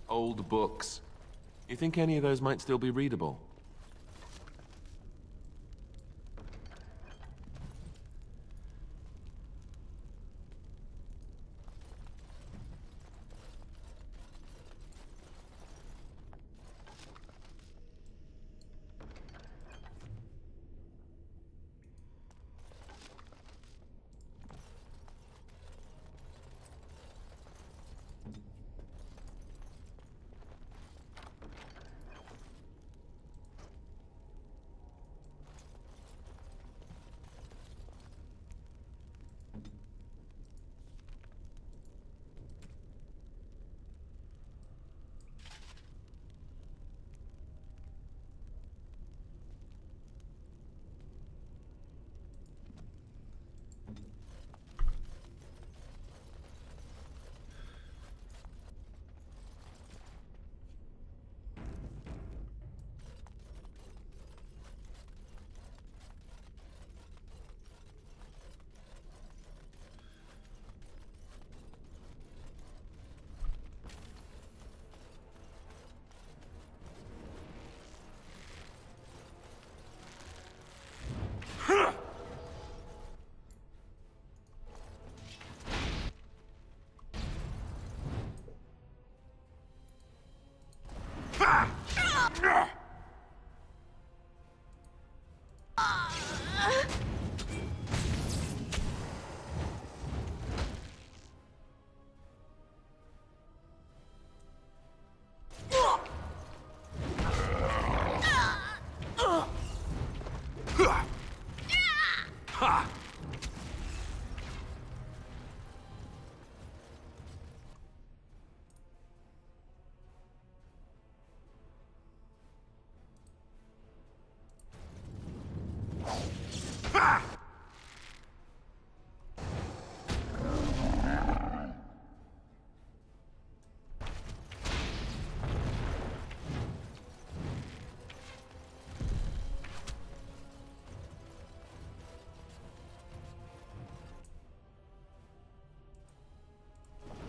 Old books. You think any of those might still be readable?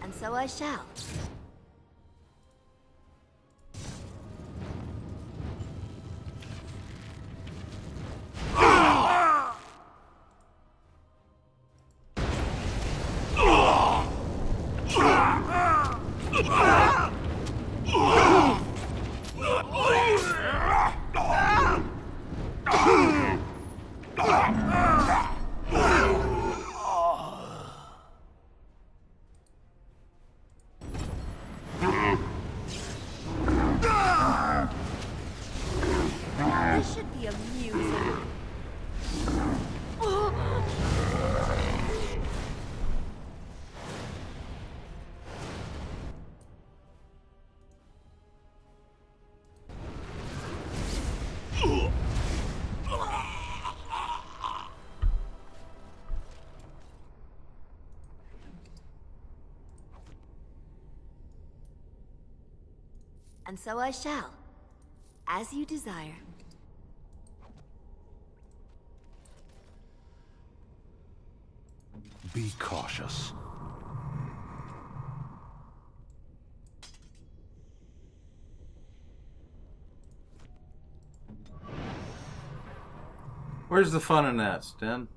And so I shall. should be amusing. And so I shall, as you desire. Be cautious. Where's the fun in that, Sten?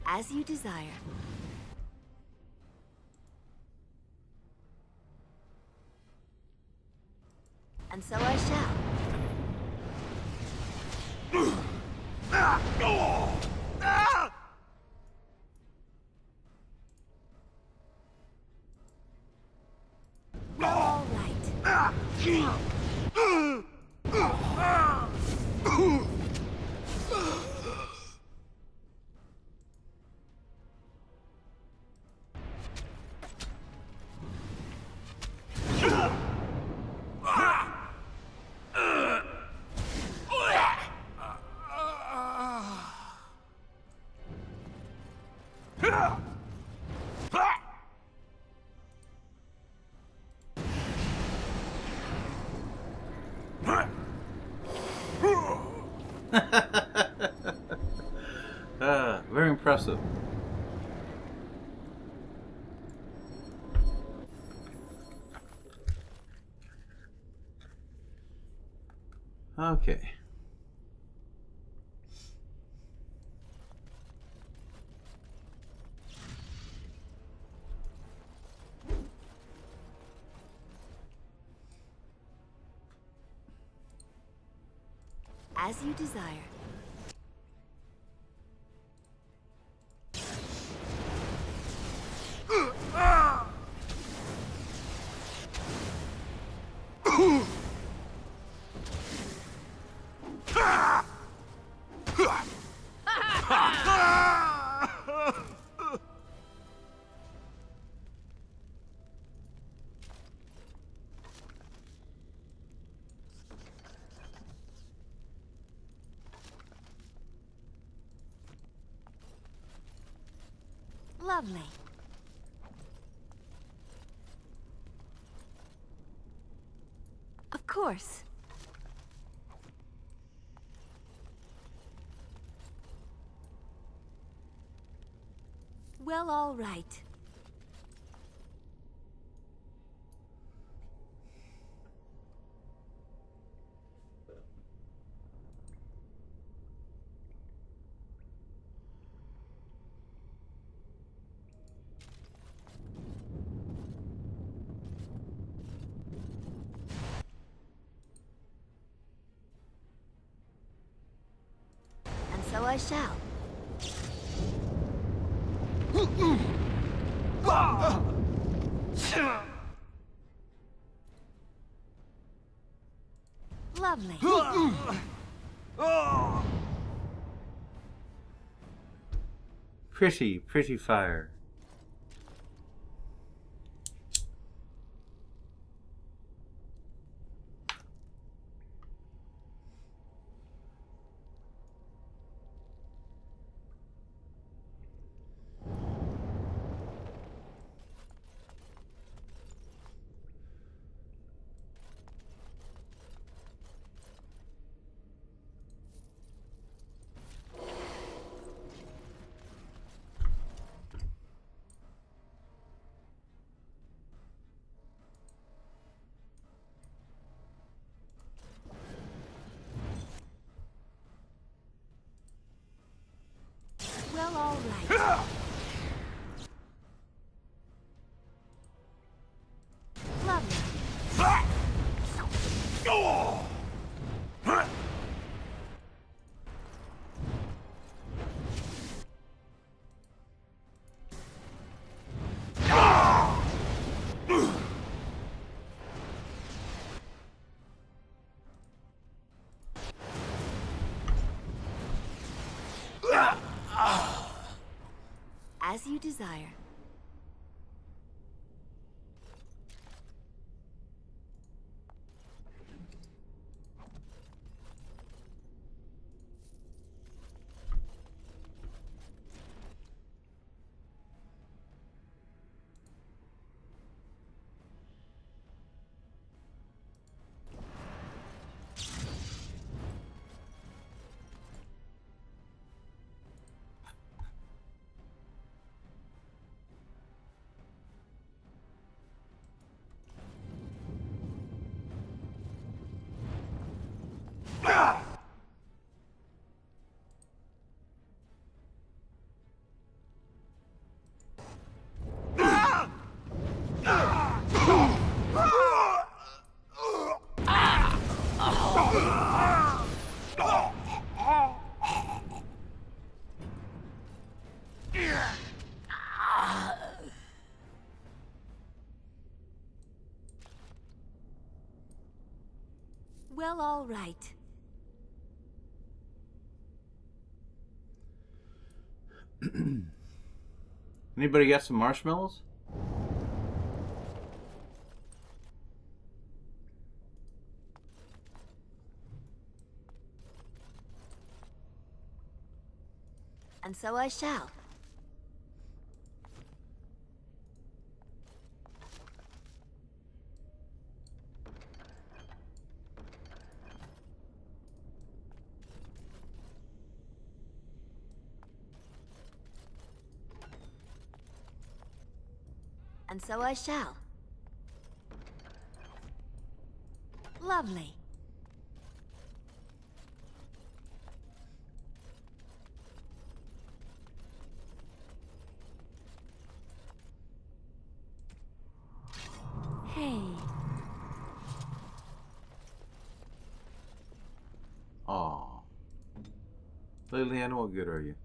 As you desire. And so I shall. All right. Very impressive. Okay. As you desire. Lovely. course. Well, all right. And so I shall. Lovely. Pretty fire. Well, all right. Lovely. As you desire. Well, all right. Anybody got some marshmallows? And so I shall. And so I shall. Lovely. Hey. Aw. Lillian, what good are you?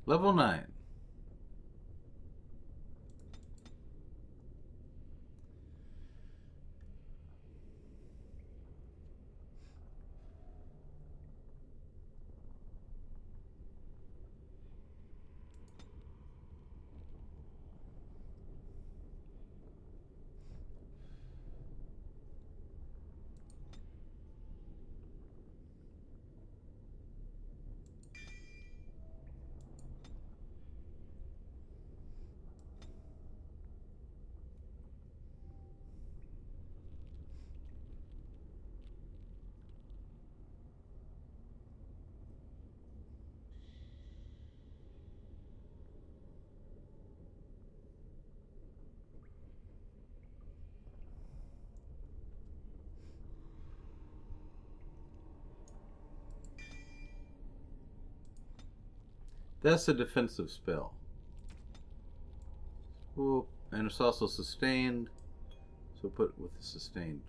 Level 9. That's a defensive spell. Whoop. And it's also sustained. So put it with the sustained.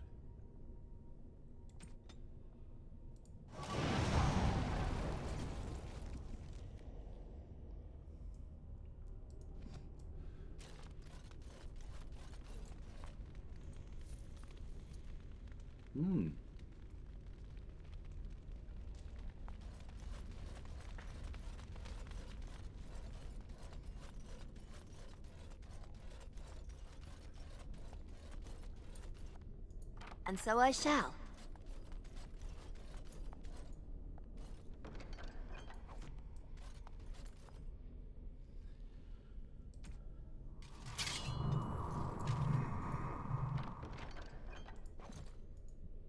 Hmm. And so I shall.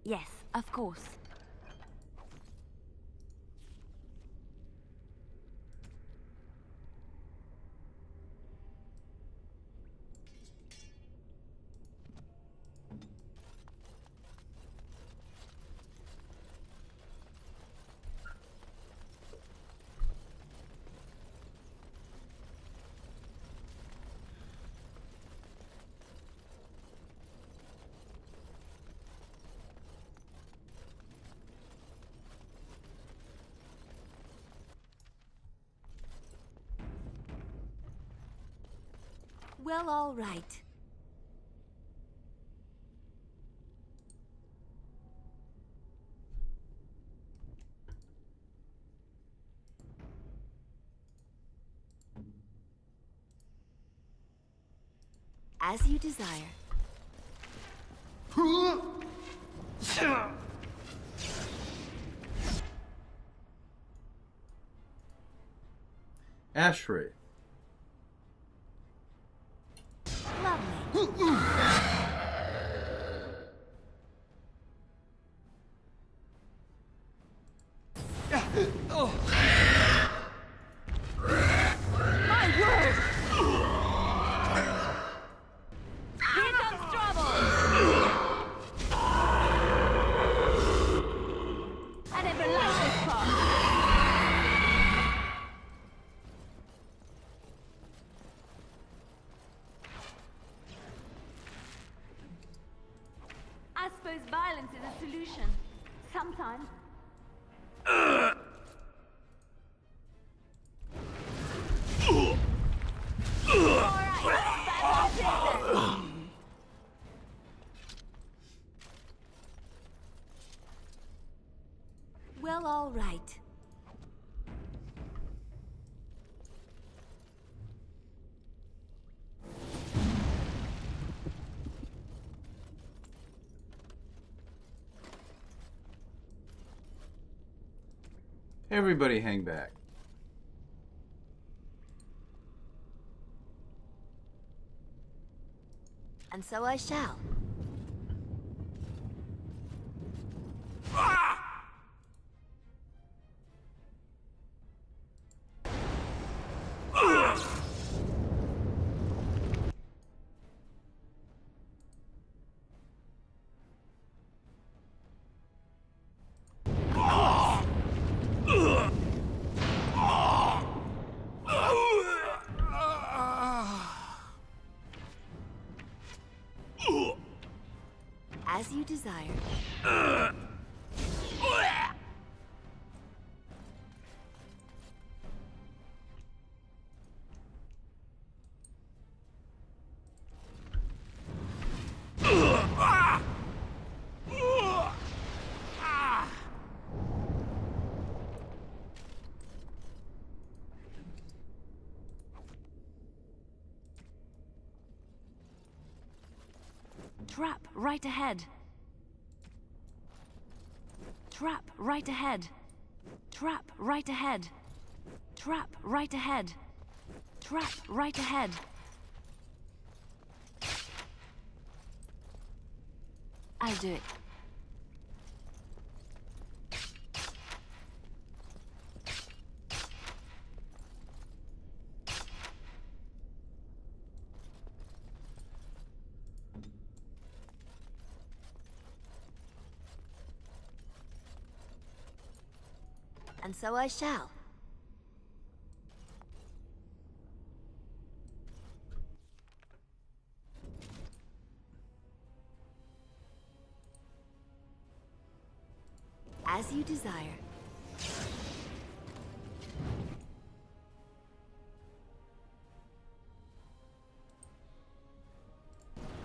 Yes, of course. Well, all right. As you desire. Ashray. I suppose violence is a solution. Sometimes. Well, all right. Everybody hang back. And so I shall. As you desire. Trap right ahead. Trap right ahead. Trap right ahead. Trap right ahead. Trap right ahead. I'll do it. And so I shall. As you desire.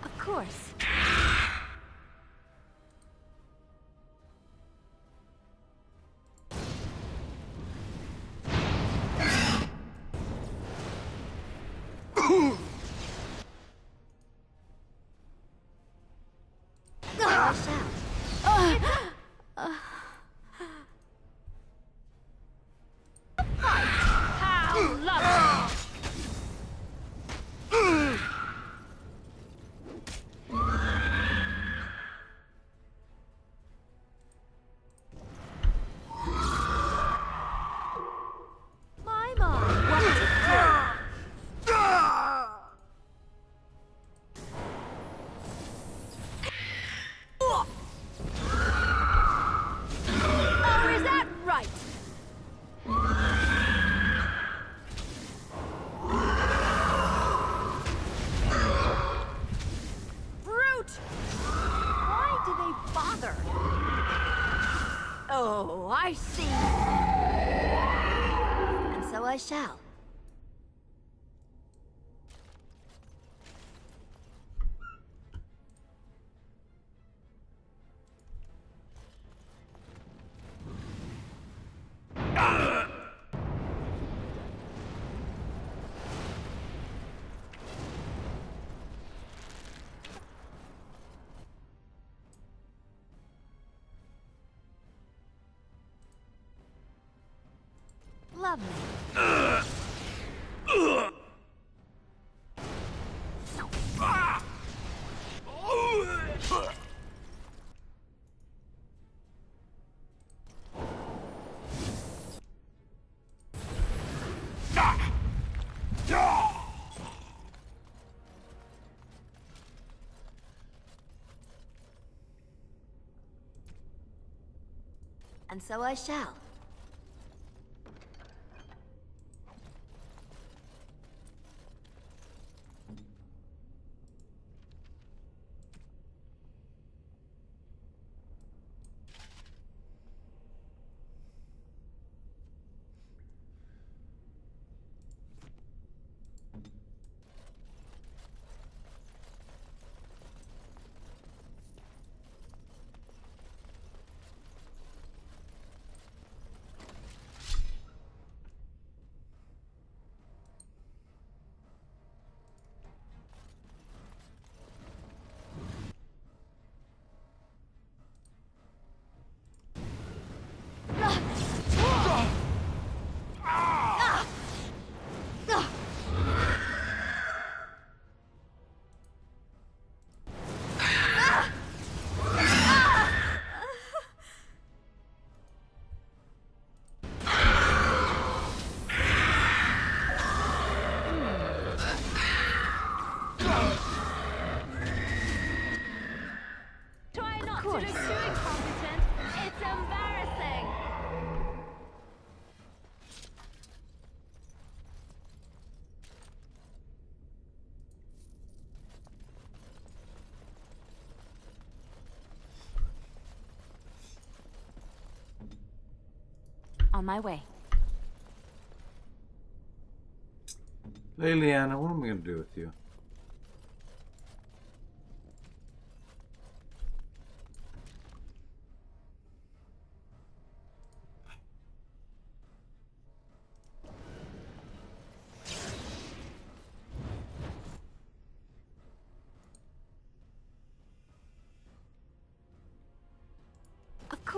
Of course. Oh, I see. And so I shall. Lovely. And so I shall. On my way. Liliana, what am I going to do with you?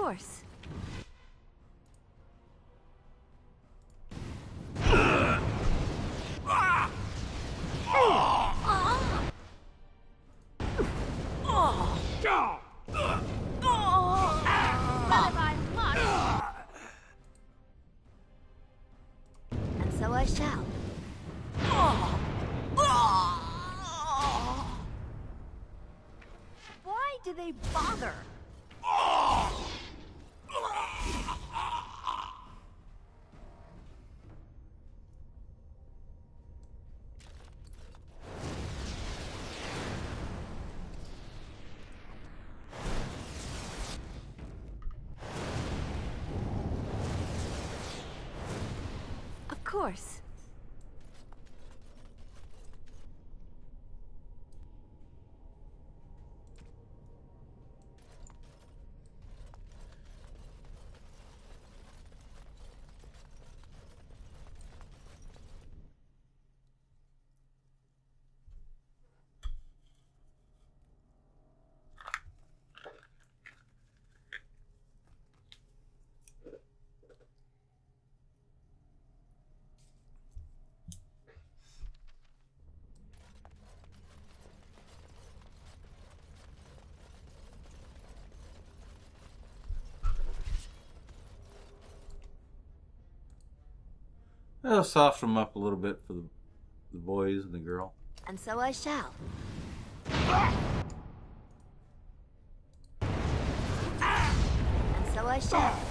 course. And so I shall. Why do they bother? Of course. I'll soften them up a little bit for the boys and the girl. And so I shall. And so I shall.